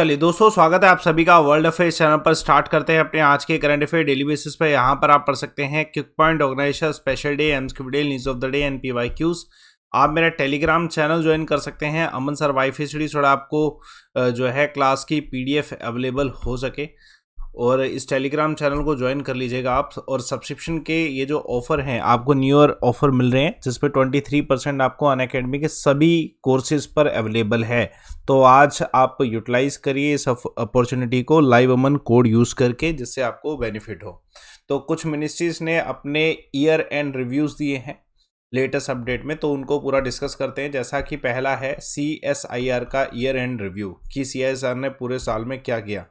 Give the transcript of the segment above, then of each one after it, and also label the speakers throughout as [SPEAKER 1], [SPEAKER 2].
[SPEAKER 1] चलिए दोस्तों, स्वागत है आप सभी का वर्ल्ड अफेयर्स चैनल पर। स्टार्ट करते हैं अपने आज के करंट अफेयर डेली बेसिस पर। यहाँ पर आप पढ़ सकते हैं quick point, organisation, special day, MCQ news of the day and PYQs. आप मेरा टेलीग्राम चैनल ज्वाइन कर सकते हैं अमन सर वाईफाई स्टडी, थोड़ा आपको जो है क्लास की पीडीएफ अवेलेबल हो सके, और इस टेलीग्राम चैनल को ज्वाइन कर लीजिएगा आप। और सब्सक्रिप्शन के ये जो ऑफर हैं, आपको न्यू ईयर ऑफर मिल रहे हैं जिसपे 23% आपको अनअकैडमी के सभी कोर्सेज पर अवेलेबल है। तो आज आप यूटिलाइज करिए इस अपॉर्चुनिटी को लाइव अमन कोड यूज़ करके, जिससे आपको बेनिफिट हो। तो कुछ मिनिस्ट्रीज ने अपने ईयर एंड रिव्यूज़ दिए हैं लेटेस्ट अपडेट में, तो उनको पूरा डिस्कस करते हैं। जैसा कि पहला है CSIR का ईयर एंड रिव्यू, कि CSIR ने पूरे साल में क्या किया।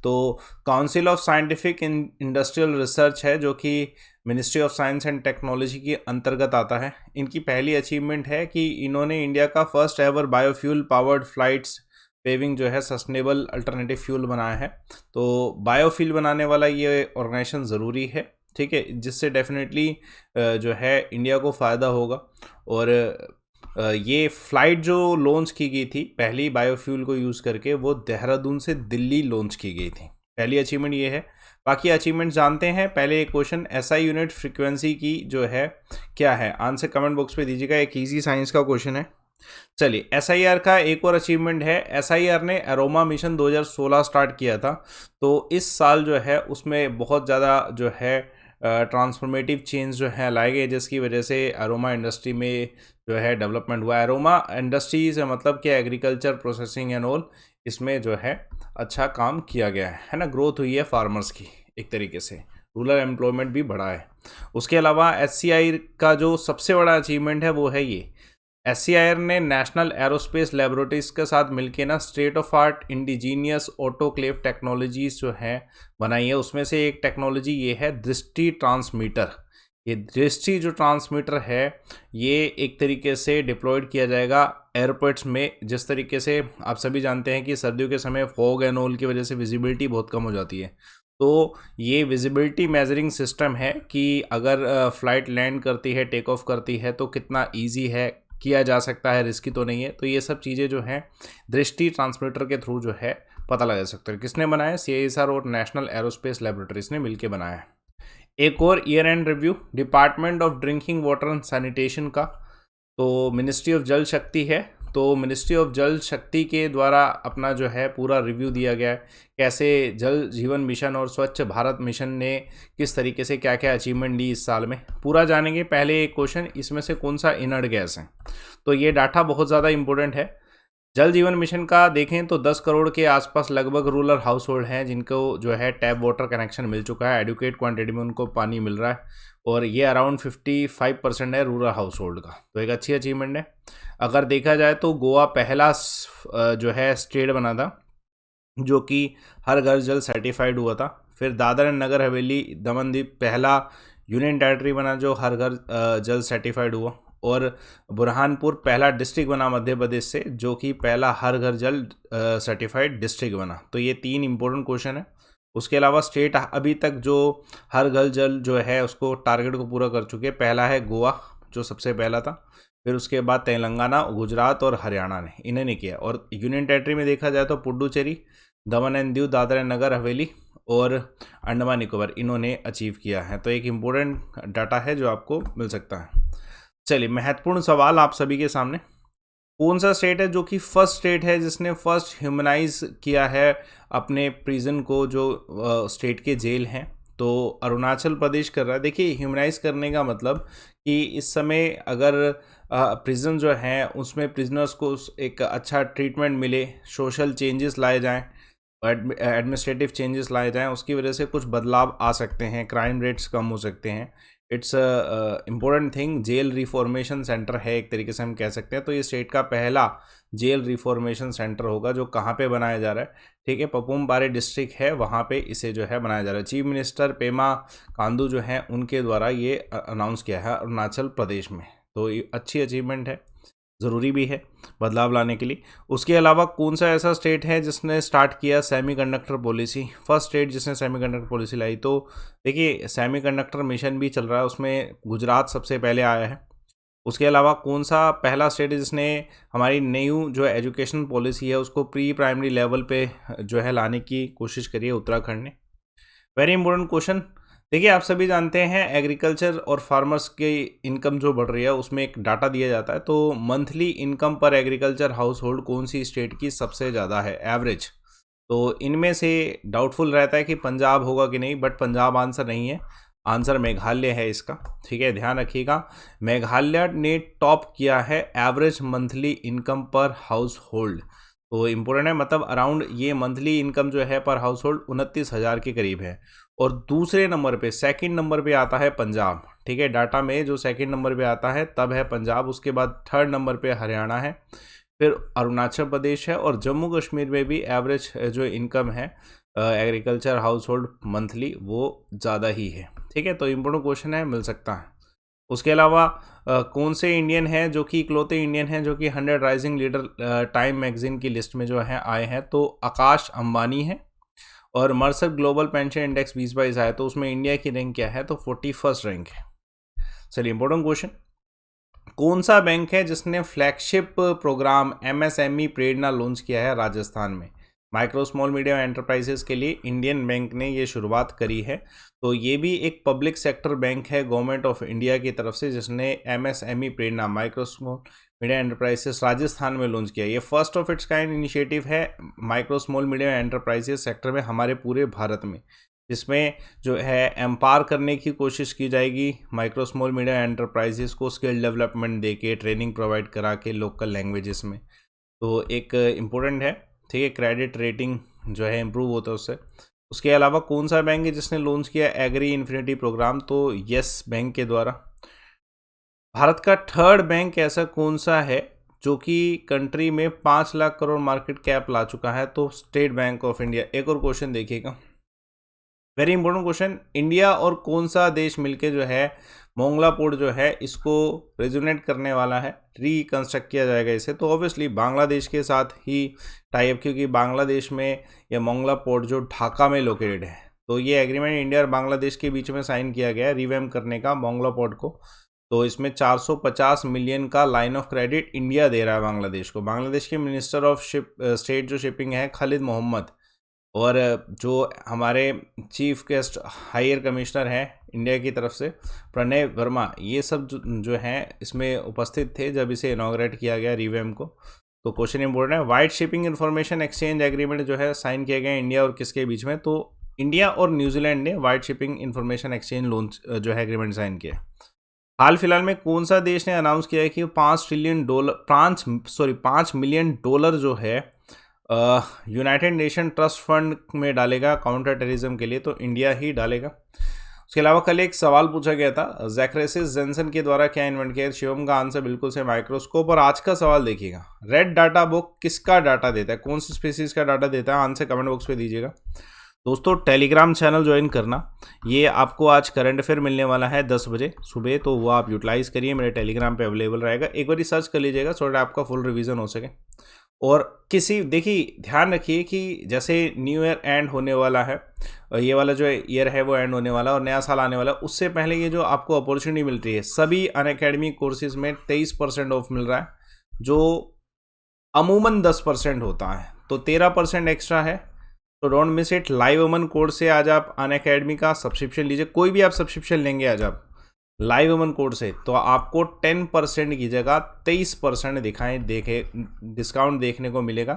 [SPEAKER 1] तो council of scientific industrial research है, जो कि ministry of science and technology के अंतर्गत आता है। इनकी पहली अचीवमेंट है कि इन्होंने इंडिया का first ever biofuel powered flights paving जो है सस्टेनेबल अल्टरनेटिव फ्यूल बनाया है। तो बायोफ्यूल बनाने वाला ये ऑर्गेनाइजेशन ज़रूरी है, ठीक है, जिससे डेफिनेटली जो है इंडिया को फ़ायदा होगा। और ये फ़्लाइट जो लॉन्च की गई थी पहली बायोफ्यूल को यूज़ करके, वो देहरादून से दिल्ली लॉन्च की गई थी। पहली अचीवमेंट ये है। बाकी अचीवमेंट जानते हैं। पहले एक क्वेश्चन, SI यूनिट फ्रीक्वेंसी की जो है क्या है, आंसर कमेंट बॉक्स पे दीजिएगा। एक ईजी साइंस का क्वेश्चन है। चलिए, SIR का एक और अचीवमेंट है। SIR ने अरोमा मिशन 2016 स्टार्ट किया था। तो इस साल जो है उसमें बहुत ज़्यादा जो है ट्रांसफॉर्मेटिव चेंज जो है लाए गए, जिसकी वजह से अरोमा इंडस्ट्री में जो है डेवलपमेंट हुआ। अरोमा इंडस्ट्री से मतलब कि एग्रीकल्चर प्रोसेसिंग एंड ऑल, इसमें जो है अच्छा काम किया गया है ना। ग्रोथ हुई है फार्मर्स की, एक तरीके से रूरल एम्प्लॉयमेंट भी बढ़ा है। उसके अलावा SCI का जो सबसे बड़ा अचीवमेंट है वो है ये, SCIR ने नेशनल एरोस्पेस लेबोरेटरीज के साथ मिलकर ना state of art indigenous autoclave technologies जो है बनाई है। उसमें से एक टेक्नोलॉजी ये है दृष्टि ट्रांसमीटर। ये दृष्टि जो ट्रांसमीटर है, ये एक तरीके से डिप्लॉयड किया जाएगा एयरपोर्ट्स में। जिस तरीके से आप सभी जानते हैं कि सर्दियों के समय फॉग एंड ऑल की वजह से विजिबिलिटी बहुत कम हो जाती है। तो ये विजिबिलिटी मेजरिंग सिस्टम है कि अगर फ्लाइट लैंड करती है, टेक ऑफ करती है, तो कितना ईजी है, किया जा सकता है, रिस्की तो नहीं है। तो ये सब चीज़ें जो हैं दृष्टि ट्रांसमीटर के थ्रू जो है पता लगा सकते हैं। किसने बनाया? CISR और नेशनल एरोस्पेस लेबोरेटरीज ने मिलकर बनाया है। एक और year and review department of drinking water and sanitation का, तो मिनिस्ट्री ऑफ जल शक्ति है। तो मिनिस्ट्री ऑफ जल शक्ति के द्वारा अपना जो है पूरा रिव्यू दिया गया है, कैसे जल जीवन मिशन और स्वच्छ भारत मिशन ने किस तरीके से क्या क्या अचीवमेंट ली इस साल में, पूरा जानेंगे। पहले एक क्वेश्चन, इसमें से कौन सा इनर्ट गैस है? तो ये डाटा बहुत ज़्यादा इंपॉर्टेंट है। जल जीवन मिशन का देखें तो 10 करोड़ के आसपास लगभग रूरल हाउस होल्ड हैं जिनको जो है टैप वाटर कनेक्शन मिल चुका है, एडुकेट क्वांटिटी में उनको पानी मिल रहा है, और ये अराउंड 55% है रूरल हाउस होल्ड का। तो एक अच्छी अचीवमेंट है। अगर देखा जाए तो गोवा पहला जो है स्टेट बना था जो कि हर घर जल सर्टिफाइड हुआ था। फिर दादर एंड नगर हवेली दमन दीव पहला यूनियन टेरिटरी बना जो हर घर जल सर्टिफाइड हुआ। और बुरहानपुर पहला डिस्ट्रिक्ट बना मध्य प्रदेश से, जो कि पहला हर घर जल सर्टिफाइड डिस्ट्रिक्ट बना। तो ये 3 इंपॉर्टेंट क्वेश्चन है। उसके अलावा स्टेट अभी तक जो हर घर जल जो है उसको टारगेट को पूरा कर चुके हैं। पहला है गोवा जो सबसे पहला था, फिर उसके बाद तेलंगाना, गुजरात और हरियाणा ने इन्हें किया। और यूनियन टेरिटरी में देखा जाए तो पुडुचेरी, दमन एंड दीव, दादरा एंड नगर हवेली और अंडमान निकोबार इन्होंने अचीव किया है। तो एक इम्पोर्टेंट डाटा है जो आपको मिल सकता है। चलिए, महत्वपूर्ण सवाल आप सभी के सामने, कौन सा स्टेट है जो कि फर्स्ट स्टेट है जिसने फर्स्ट ह्यूमनाइज किया है अपने प्रिजन को, जो स्टेट के जेल हैं? तो अरुणाचल प्रदेश कर रहा है। देखिए, ह्यूमनाइज करने का मतलब कि इस समय अगर प्रिजन जो हैं उसमें प्रिजनर्स को एक अच्छा ट्रीटमेंट मिले, सोशल चेंजेस लाए जाएं, एडमिनिस्ट्रेटिव चेंजेस लाए जाएं, उसकी वजह से कुछ बदलाव आ सकते हैं, क्राइम रेट्स कम हो सकते हैं। It's important thing. Jail reformation centre है एक तरीके से हम कह सकते हैं। तो ये स्टेट का पहला जेल रिफॉर्मेशन सेंटर होगा जो कहाँ पे बनाया जा रहा है, ठीक है, पपुम बारे डिस्ट्रिक्ट है, वहाँ पे इसे जो है बनाया जा रहा है। चीफ मिनिस्टर पेमा खांडू जो हैं उनके द्वारा ये अनाउंस किया है अरुणाचल प्रदेश में। तो ये अच्छी अचीवमेंट है, ज़रूरी भी है बदलाव लाने के लिए। उसके अलावा कौन सा ऐसा स्टेट है जिसने स्टार्ट किया सेमीकंडक्टर पॉलिसी? फर्स्ट स्टेट जिसने सेमीकंडक्टर पॉलिसी लाई, तो देखिए सेमीकंडक्टर मिशन भी चल रहा है, उसमें गुजरात सबसे पहले आया है। उसके अलावा कौन सा पहला स्टेट है जिसने हमारी न्यू जो एजुकेशन पॉलिसी है उसको प्री प्राइमरी लेवल पे जो है लाने की कोशिश करी है? उत्तराखंड ने। Very important question. देखिए, आप सभी जानते हैं एग्रीकल्चर और फार्मर्स की इनकम जो बढ़ रही है उसमें एक डाटा दिया जाता है, तो मंथली इनकम पर एग्रीकल्चर हाउस होल्ड कौन सी स्टेट की सबसे ज़्यादा है एवरेज? तो इनमें से डाउटफुल रहता है कि पंजाब होगा कि नहीं, बट पंजाब आंसर नहीं है, आंसर मेघालय है इसका। ठीक है, ध्यान रखिएगा, मेघालय ने टॉप किया है एवरेज मंथली इनकम पर हाउस होल्ड। तो इम्पोर्टेंट है, मतलब अराउंड ये मंथली इनकम जो है पर हाउस होल्ड 29,000 के करीब है। और दूसरे नंबर पे, सेकंड नंबर पे आता है पंजाब। ठीक है, डाटा में जो सेकंड नंबर पे आता है तब है पंजाब, उसके बाद थर्ड नंबर पे हरियाणा है, फिर अरुणाचल प्रदेश है, और जम्मू कश्मीर में भी एवरेज जो इनकम है एग्रीकल्चर हाउस होल्ड मंथली वो ज़्यादा ही है। ठीक है, तो इम्पोर्टेंट क्वेश्चन है, मिल सकता है। उसके अलावा कौन से इंडियन हैं जो कि इकलौते इंडियन हैं जो कि 100 राइजिंग लीडर टाइम मैगजीन की लिस्ट में जो है आए हैं? तो आकाश अंबानी है। और मर्सर ग्लोबल पेंशन इंडेक्स 2022 आया, तो उसमें इंडिया की रैंक क्या है? तो 41st रैंक है। चलिए, इंपॉर्टेंट क्वेश्चन, कौन सा बैंक है जिसने फ्लैगशिप प्रोग्राम एमएसएमई प्रेरणा लॉन्च किया है राजस्थान में? माइक्रो स्मॉल मीडियम एंटरप्राइजेस के लिए इंडियन बैंक ने ये शुरुआत करी है। तो ये भी एक पब्लिक सेक्टर बैंक है गवर्नमेंट ऑफ इंडिया की तरफ से, जिसने MSME Prerna micro small medium enterprises Rajasthan में लॉन्च किया। ये first of its kind initiative है micro small medium enterprises sector में हमारे पूरे भारत में, जिसमें जो है एम्पावर करने की कोशिश की जाएगी माइक्रो स्मॉल मीडियम एंटरप्राइजेस को, स्किल डेवलपमेंट दे के, ट्रेनिंग प्रोवाइड करा के लोकल लैंग्वेजेस में। तो एक इम्पोर्टेंट है। ठीक है, क्रेडिट रेटिंग जो है इम्प्रूव होता है उससे। उसके अलावा कौन सा बैंक है जिसने लॉन्च किया एग्री इन्फिनिटी प्रोग्राम? तो यस बैंक के द्वारा। भारत का थर्ड बैंक ऐसा कौन सा है जो कि कंट्री में 5 लाख करोड़ मार्केट कैप ला चुका है? तो स्टेट बैंक ऑफ इंडिया। एक और क्वेश्चन देखिएगा, वेरी इंपॉर्टेंट क्वेश्चन, इंडिया और कौन सा देश मिलके जो है मोंगला पोर्ट जो है इसको रेजोनेट करने वाला है, रिकंस्ट्रक्ट किया जाएगा इसे? तो ऑब्वियसली बांग्लादेश के साथ ही टाई अप, क्योंकि बांग्लादेश में यह मोंगला पोर्ट जो ढाका में लोकेटेड है, तो ये एग्रीमेंट इंडिया और बांग्लादेश के बीच में साइन किया गया है रिवैम्प करने का मोंगला पोर्ट को। तो इसमें 450 मिलियन का लाइन ऑफ क्रेडिट इंडिया दे रहा है बांग्लादेश को। बांग्लादेश के मिनिस्टर ऑफ स्टेट जो शिपिंग है खालिद मोहम्मद, और जो हमारे चीफ गेस्ट हायर कमिश्नर हैं इंडिया की तरफ से प्रणय वर्मा, ये सब जो हैं इसमें उपस्थित थे जब इसे इनॉग्रेट किया गया रिवैम्प को। तो क्वेश्चन इंपॉर्टेंट है, wide shipping information exchange agreement जो है साइन किया गया इंडिया और किसके बीच में? तो इंडिया और न्यूजीलैंड ने wide shipping information exchange launch जो है एग्रीमेंट साइन किया। हाल फिलहाल में कौन सा देश ने अनाउंस किया है कि 5 मिलियन डॉलर जो है यूनाइटेड नेशन ट्रस्ट फंड में डालेगा काउंटर टेररिज्म के लिए? तो इंडिया ही डालेगा। उसके अलावा कल एक सवाल पूछा गया था जैक्रेसिस जेंसन के द्वारा क्या इन्वेंट किया? शिवम का आंसर बिल्कुल से माइक्रोस्कोप। और आज का सवाल देखिएगा, रेड डाटा बुक किसका डाटा देता है, कौन सी स्पीसीज का डाटा देता है? आंसर कमेंट बॉक्स पे दीजिएगा। दोस्तों, टेलीग्राम चैनल ज्वाइन करना, ये आपको आज करंट अफेयर मिलने वाला है 10 बजे सुबह, तो वो आप यूटिलाइज़ करिए, मेरे टेलीग्राम पे अवेलेबल रहेगा। एक बार सर्च कर लीजिएगा सो दैट आपका फुल रिवीजन हो सके। और देखिए ध्यान रखिए कि जैसे न्यू ईयर एंड होने वाला है, ये वाला जो ईयर है वो एंड होने वाला है और नया साल आने वाला है, उससे पहले ये जो आपको अपॉर्चुनिटी मिल रही है सभी अनअकैडमी कोर्सेज में 23% ऑफ मिल रहा है, जो अमूमन 10% होता है, तो 13% एक्स्ट्रा है। तो don't miss it. Live Aman code से आज आप अनअकैडमी का सब्सक्रिप्शन लीजिए, कोई भी आप सब्सक्रिप्शन लेंगे आज आप लाइव अमन कोड से, तो आपको 10% की जगह 23% डिस्काउंट देखने को मिलेगा।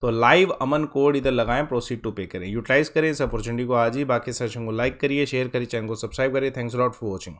[SPEAKER 1] तो लाइव अमन कोड इधर लगाएं, प्रोसीड टू पे करें, यूटिलाइज करें इस अपॉर्चुनिटी को आज ही। बाकी सेशन को लाइक करिए, शेयर करिए, चैनल को सब्सक्राइब करिए। Thanks lot for watching.